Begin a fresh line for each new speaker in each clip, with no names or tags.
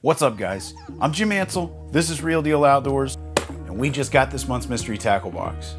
What's up, guys? I'm Jim Ansel, this is Real Deal Outdoors, and we just got this month's mystery tackle box.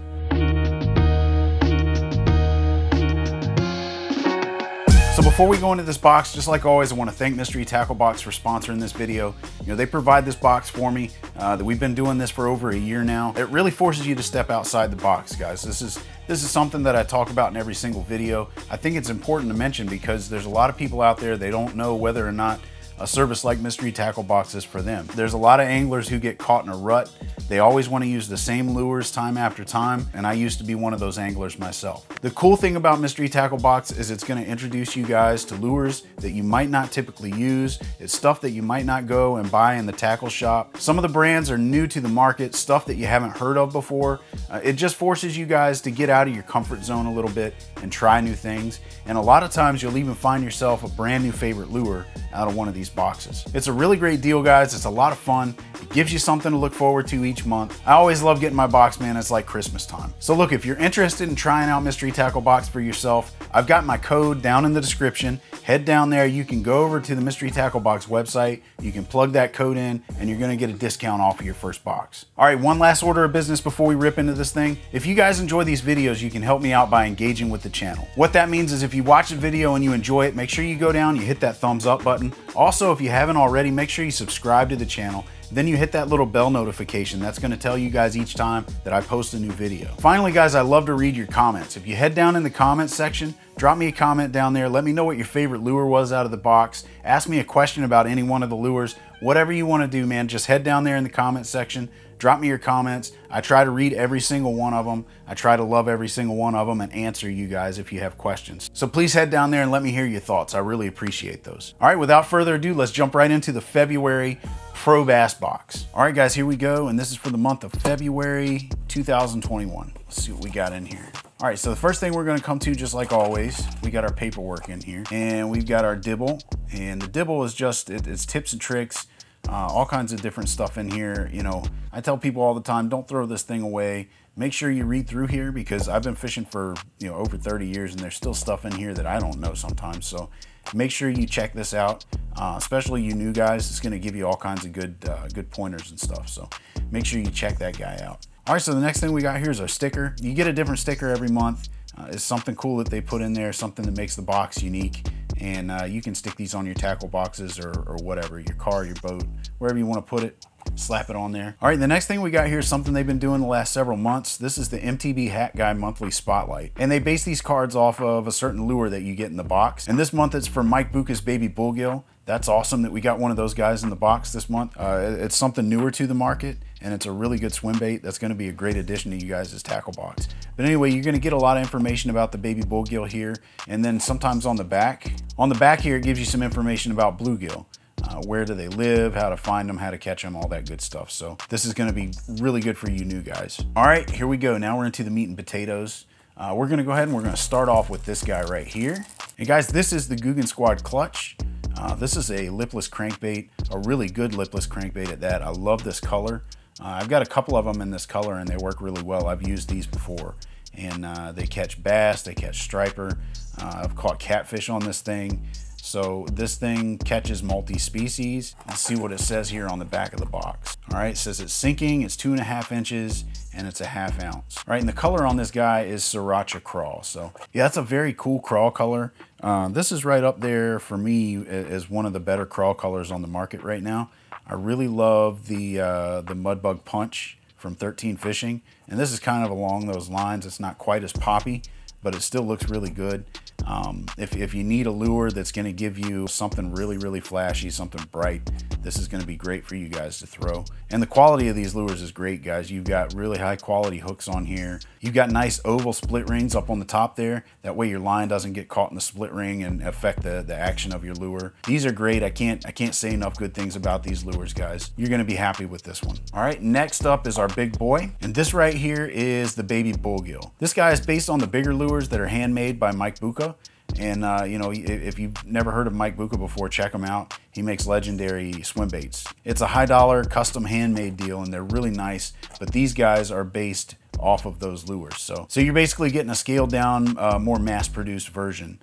So before we go into this box, just like always, I want to thank Mystery Tackle Box for sponsoring this video. You know, they provide this box for me, that we've been doing this for over a year now. It really forces you to step outside the box, guys. This is something that I talk about in every single video. I think it's important to mention because there's a lot of people out there, they don't know whether or not a service like Mystery Tackle Box is for them. There's a lot of anglers who get caught in a rut. They always want to use the same lures time after time, and I used to be one of those anglers myself. The cool thing about Mystery Tackle Box is it's going to introduce you guys to lures that you might not typically use. It's stuff that you might not go and buy in the tackle shop. Some of the brands are new to the market, stuff that you haven't heard of before. It just forces you guys to get out of your comfort zone a little bit and try new things. And a lot of times you'll even find yourself a brand new favorite lure out of one of these boxes. It's a really great deal, guys. It's a lot of fun. It gives you something to look forward to each month. I always love getting my box, man. It's like Christmas time. So look, if you're interested in trying out Mystery Tackle Box for yourself, I've got my code down in the description. Head down there. You can go over to the Mystery Tackle Box website. You can plug that code in and you're gonna get a discount off of your first box. All right, one last order of business before we rip into this thing. If you guys enjoy these videos, you can help me out by engaging with the channel. What that means is if you watch a video and you enjoy it, make sure you go down, you hit that thumbs up button. Also, if you haven't already, make sure you subscribe to the channel. Then you hit that little bell notification. That's gonna tell you guys each time that I post a new video. Finally, guys, I love to read your comments. If you head down in the comments section, drop me a comment down there. Let me know what your favorite lure was out of the box. Ask me a question about any one of the lures. Whatever you wanna do, man, just head down there in the comment section. Drop me your comments. I try to read every single one of them. I try to love every single one of them and answer you guys if you have questions. So please head down there and let me hear your thoughts. I really appreciate those. All right, without further ado, let's jump right into the February Pro Bass box. All right, guys, here we go. And this is for the month of February 2021. Let's see what we got in here. All right, so the first thing we're gonna come to, just like always, we got our paperwork in here and we've got our dibble. And the dibble is just, it's tips and tricks. All kinds of different stuff in here. You know, I tell people all the time, don't throw this thing away. Make sure you read through here because I've been fishing for, you know, over 30 years and there's still stuff in here that I don't know sometimes. So make sure you check this out, especially you new guys. It's going to give you all kinds of good pointers and stuff. So make sure you check that guy out. All right, so the next thing we got here is our sticker. You get a different sticker every month. It's something cool that they put in there, something that makes the box unique. And you can stick these on your tackle boxes or whatever, your car, your boat, wherever you want to put it, slap it on there. All right, the next thing we got here is something they've been doing the last several months. This is the MTB Hat Guy Monthly Spotlight. And they base these cards off of a certain lure that you get in the box. And this month it's for Mike Buca's Baby Bullgill. That's awesome that we got one of those guys in the box this month. It's something newer to the market and it's a really good swim bait. That's gonna be a great addition to you guys' tackle box. But anyway, you're gonna get a lot of information about the Baby Bullgill here. And then sometimes on the back here, it gives you some information about bluegill. Where do they live, how to find them, how to catch them, all that good stuff. So this is gonna be really good for you new guys. All right, here we go. Now we're into the meat and potatoes. We're gonna go ahead and we're gonna start off with this guy right here. And guys, this is the Googan Squad Clutch. This is a lipless crankbait, a really good lipless crankbait at that. I love this color. I've got a couple of them in this color and they work really well. I've used these before and they catch bass, they catch striper. I've caught catfish on this thing. So this thing catches multi-species. Let's see what it says here on the back of the box. All right, it says it's sinking, it's 2.5 inches, and it's a 1/2 ounce. All right, and the color on this guy is Sriracha Crawl. So yeah, that's a very cool crawl color. This is right up there for me as one of the better crawl colors on the market right now. I really love the Mudbug Punch from 13 Fishing. And this is kind of along those lines. It's not quite as poppy, but it still looks really good. If you need a lure that's going to give you something really, really flashy, something bright, this is going to be great for you guys to throw. And the quality of these lures is great, guys. You've got really high quality hooks on here. You've got nice oval split rings up on the top there. That way your line doesn't get caught in the split ring and affect the action of your lure. These are great. I can't say enough good things about these lures, guys. You're going to be happy with this one. All right, next up is our big boy. And this right here is the Baby Bullgill. This guy is based on the bigger lures that are handmade by Mike Buca. And you know, if you've never heard of Mike Buca before, check him out. He makes legendary swim baits. It's a high dollar custom handmade deal and they're really nice, but these guys are based off of those lures. So you're basically getting a scaled down, more mass produced version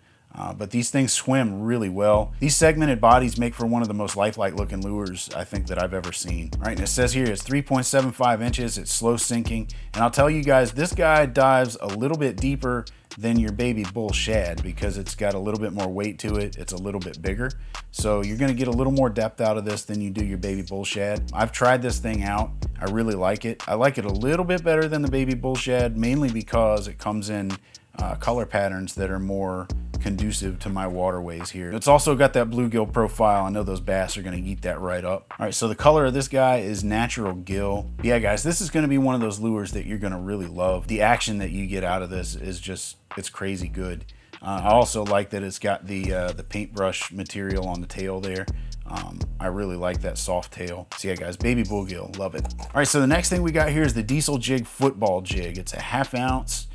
but these things swim really well. These segmented bodies make for one of the most lifelike looking lures I think that I've ever seen. All right, and it says here it's 3.75 inches, it's slow sinking, and I'll tell you guys, this guy dives a little bit deeper than your baby bull shad because it's got a little bit more weight to it. It's a little bit bigger. So you're gonna get a little more depth out of this than you do your baby bull shad. I've tried this thing out. I really like it. I like it a little bit better than the baby bull shad, mainly because it comes in color patterns that are more conducive to my waterways here. It's also got that bluegill profile. I know those bass are gonna eat that right up. All right, so the color of this guy is natural gill. Yeah, guys, this is gonna be one of those lures that you're gonna really love. The action that you get out of this is just, it's crazy good. I also like that it's got the paintbrush material on the tail there. I really like that soft tail. So yeah, guys, baby bluegill, love it. All right, so the next thing we got here is the Diesel Jig Football Jig. It's a 1/2 ounce.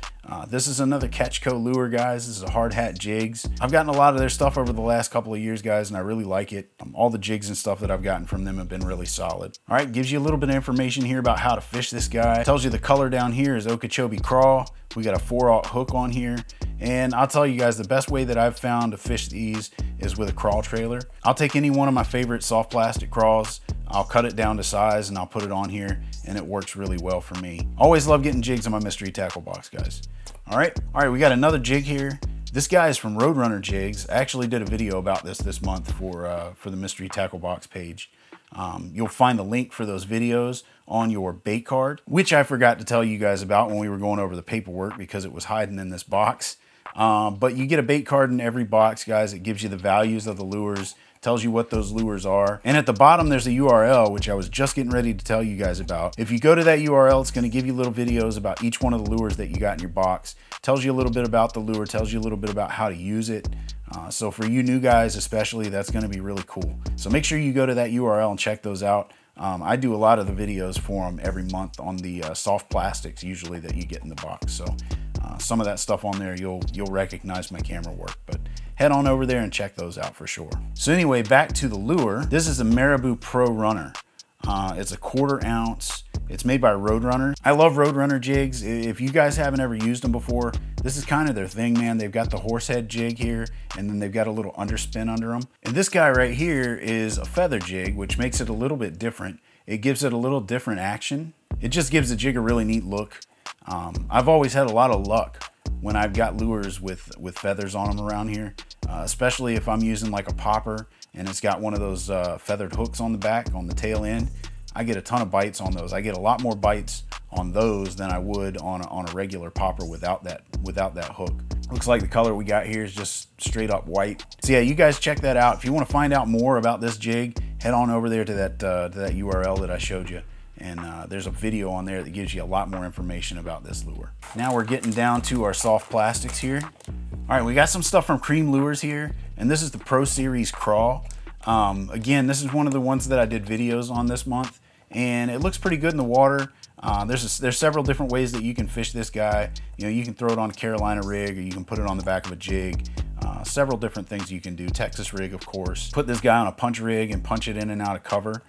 This is another Catchco lure, guys. This is a hard hat jigs. I've gotten a lot of their stuff over the last couple of years, guys, and I really like it. All the jigs and stuff that I've gotten from them have been really solid. All right, gives you a little bit of information here about how to fish this guy. Tells you the color down here is Okeechobee craw. We got a 4/0 hook on here. And I'll tell you guys, the best way that I've found to fish these is with a crawl trailer. I'll take any one of my favorite soft plastic craws, I'll cut it down to size and I'll put it on here, and it works really well for me. Always love getting jigs in my mystery tackle box, guys. All right, we got another jig here. This guy is from Roadrunner Jigs. I actually did a video about this month for the mystery tackle box page. You'll find the link for those videos on your bait card, which I forgot to tell you guys about when we were going over the paperwork because it was hiding in this box. But you get a bait card in every box, guys. It gives you the values of the lures, tells you what those lures are. And at the bottom, there's a URL, which I was just getting ready to tell you guys about. If you go to that URL, it's gonna give you little videos about each one of the lures that you got in your box. Tells you a little bit about the lure, tells you a little bit about how to use it. So for you new guys especially, that's gonna be really cool. So make sure you go to that URL and check those out. I do a lot of the videos for them every month on the soft plastics usually that you get in the box. So some of that stuff on there, you'll recognize my camera work, but head on over there and check those out for sure. So anyway, back to the lure. This is a Marabou Pro Runner. It's a 1/4 ounce. It's made by Roadrunner. I love Roadrunner jigs. If you guys haven't ever used them before, this is kind of their thing, man. They've got the horsehead jig here, and then they've got a little underspin under them. And this guy right here is a feather jig, which makes it a little bit different. It gives it a little different action. It just gives the jig a really neat look. I've always had a lot of luck when I've got lures with feathers on them around here, especially if I'm using like a popper and it's got one of those feathered hooks on the back, on the tail end. I get a ton of bites on those. I get a lot more bites on those than I would on a regular popper without that hook. Looks like the color we got here is just straight up white. So yeah, you guys check that out. If you want to find out more about this jig, head on over there to that URL that I showed you. And there's a video on there that gives you a lot more information about this lure. Now we're getting down to our soft plastics here. All right, we got some stuff from Cream Lures here, and this is the Pro Series Crawl. Again, this is one of the ones that I did videos on this month, and it looks pretty good in the water. There's several different ways that you can fish this guy. You know, you can throw it on a Carolina rig, or you can put it on the back of a jig. Several different things you can do. Texas rig, of course. Put this guy on a punch rig and punch it in and out of cover.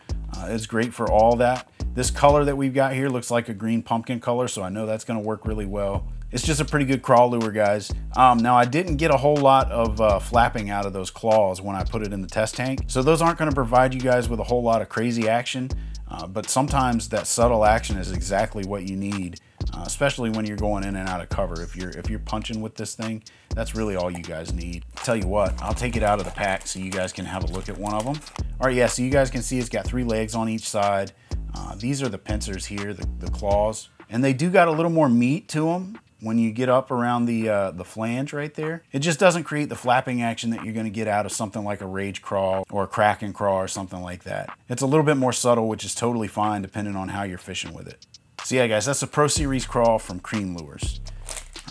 It's great for all that. This color that we've got here looks like a green pumpkin color, so I know that's gonna work really well. It's just a pretty good crawl lure, guys. Now I didn't get a whole lot of flapping out of those claws when I put it in the test tank, so those aren't gonna provide you guys with a whole lot of crazy action, but sometimes that subtle action is exactly what you need, especially when you're going in and out of cover. If you're punching with this thing, that's really all you guys need. Tell you what, I'll take it out of the pack so you guys can have a look at one of them. All right, yeah, so you guys can see it's got 3 legs on each side. These are the pincers here, the claws, and they do got a little more meat to them when you get up around the flange right there. It just doesn't create the flapping action that you're gonna get out of something like a Rage Crawl or a Kraken Crawl or something like that. It's a little bit more subtle, which is totally fine depending on how you're fishing with it. So yeah, guys, that's the Pro Series Crawl from Cream Lures.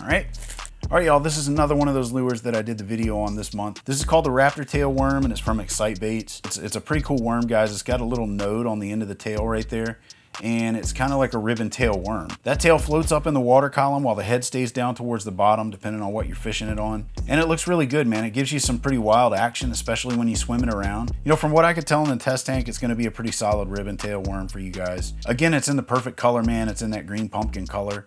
All right, y'all, this is another one of those lures that I did the video on this month. This is called the Raptor Tail Worm, and it's from Excite Baits. It's a pretty cool worm, guys. It's got a little node on the end of the tail right there, and it's kind of like a ribbon tail worm. That tail floats up in the water column while the head stays down towards the bottom, depending on what you're fishing it on. And it looks really good, man. It gives you some pretty wild action, especially when you swim it around. You know, from what I could tell in the test tank, it's gonna be a pretty solid ribbon tail worm for you guys. Again, it's in the perfect color, man. It's in that green pumpkin color.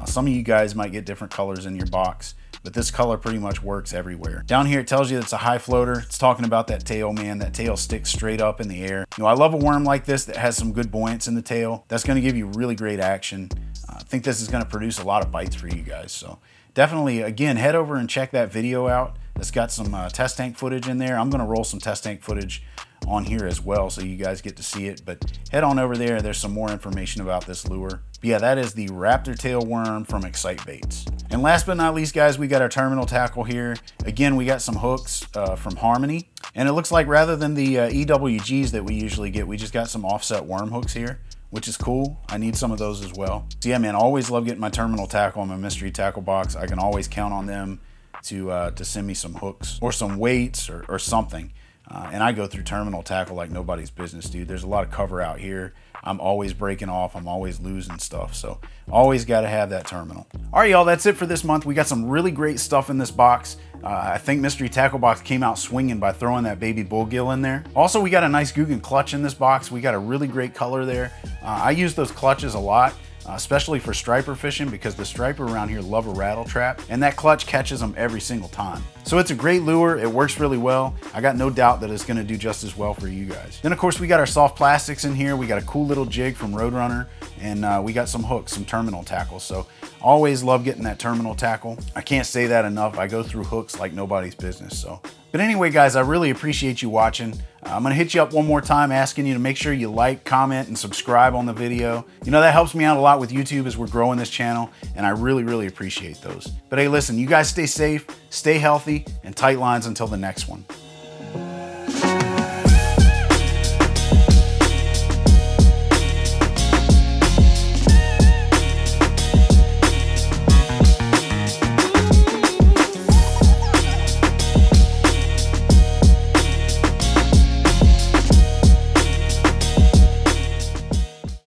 Some of you guys might get different colors in your box. but this color pretty much works everywhere. Down here it tells you it's a high floater. It's talking about that tail, man. That tail sticks straight up in the air. You know, I love a worm like this that has some good buoyance in the tail. That's going to give you really great action. I think this is going to produce a lot of bites for you guys. So definitely, again, head over and check that video out. It's got some test tank footage in there. I'm going to roll some test tank footage on here as well so you guys get to see it, but head on over there. There's some more information about this lure. But yeah, that is the raptor tail worm from Excite Baits. And last but not least, guys, we got our terminal tackle here. Again, we got some hooks from Harmony, and it looks like rather than the EWGs that we usually get, we just got some offset worm hooks here, which is cool. I need some of those as well. So yeah, man, always love getting my terminal tackle in my mystery tackle box. I can always count on them to send me some hooks or some weights or something. And I go through terminal tackle like nobody's business, dude. There's a lot of cover out here. I'm always breaking off. I'm always losing stuff. So always got to have that terminal. All right, y'all, that's it for this month. We got some really great stuff in this box. I think Mystery Tackle Box came out swinging by throwing that baby bullgill in there. Also, we got a nice Googan clutch in this box. We got a really great color there. I use those clutches a lot. Especially for striper fishing, because the striper around here love a rattle trap, and that clutch catches them every single time. So it's a great lure. It works really well. I got no doubt that it's going to do just as well for you guys. Then of course we got our soft plastics in here. We got a cool little jig from Roadrunner, and we got some hooks, some terminal tackle. So always love getting that terminal tackle. I can't say that enough. I go through hooks like nobody's business. So, but anyway, guys, I really appreciate you watching. I'm gonna hit you up one more time asking you to make sure you like, comment, and subscribe on the video. You know, that helps me out a lot with YouTube as we're growing this channel, and I really, really appreciate those. But hey, listen, you guys stay safe, stay healthy, and tight lines until the next one.